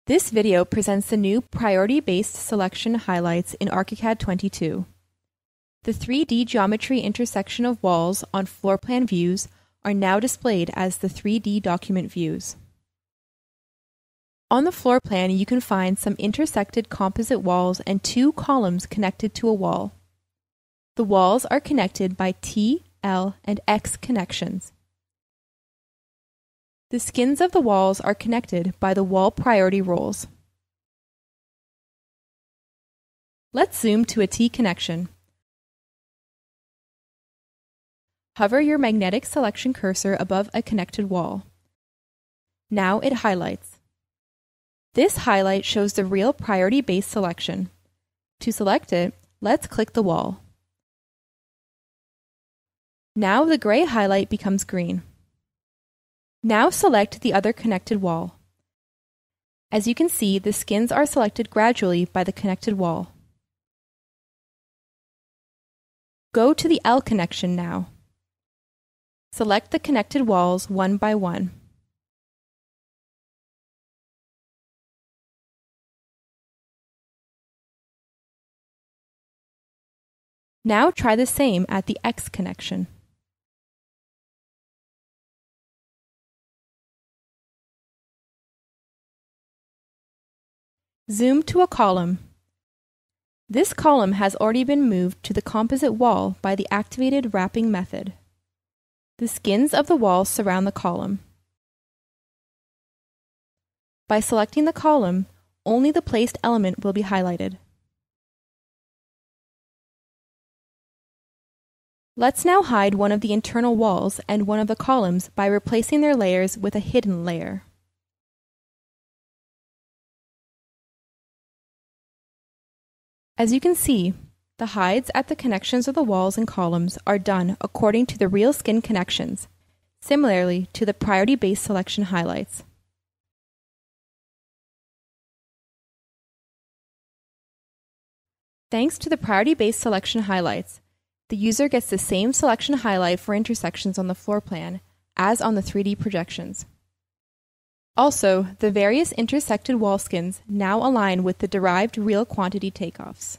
This video presents the new priority-based selection highlights in ARCHICAD 22. The 3D geometry intersection of walls on floor plan views are now displayed as the 3D document views. On the floor plan, you can find some intersected composite walls and two columns connected to a wall. The walls are connected by T, L, and X connections. The skins of the walls are connected by the wall priority roles. Let's zoom to a T connection. Hover your magnetic selection cursor above a connected wall. Now it highlights. This highlight shows the real priority-based selection. To select it, let's click the wall. Now the gray highlight becomes green. Now select the other connected wall. As you can see, the skins are selected gradually by the connected wall. Go to the L connection now. Select the connected walls one by one. Now try the same at the X connection. Zoom to a column. This column has already been moved to the composite wall by the activated wrapping method. The skins of the wall surround the column. By selecting the column, only the placed element will be highlighted. Let's now hide one of the internal walls and one of the columns by replacing their layers with a hidden layer. As you can see, the hides at the connections of the walls and columns are done according to the real skin connections, similarly to the priority-based selection highlights. Thanks to the priority-based selection highlights, the user gets the same selection highlight for intersections on the floor plan as on the 3D projections. Also, the various intersected wall skins now align with the derived real quantity takeoffs.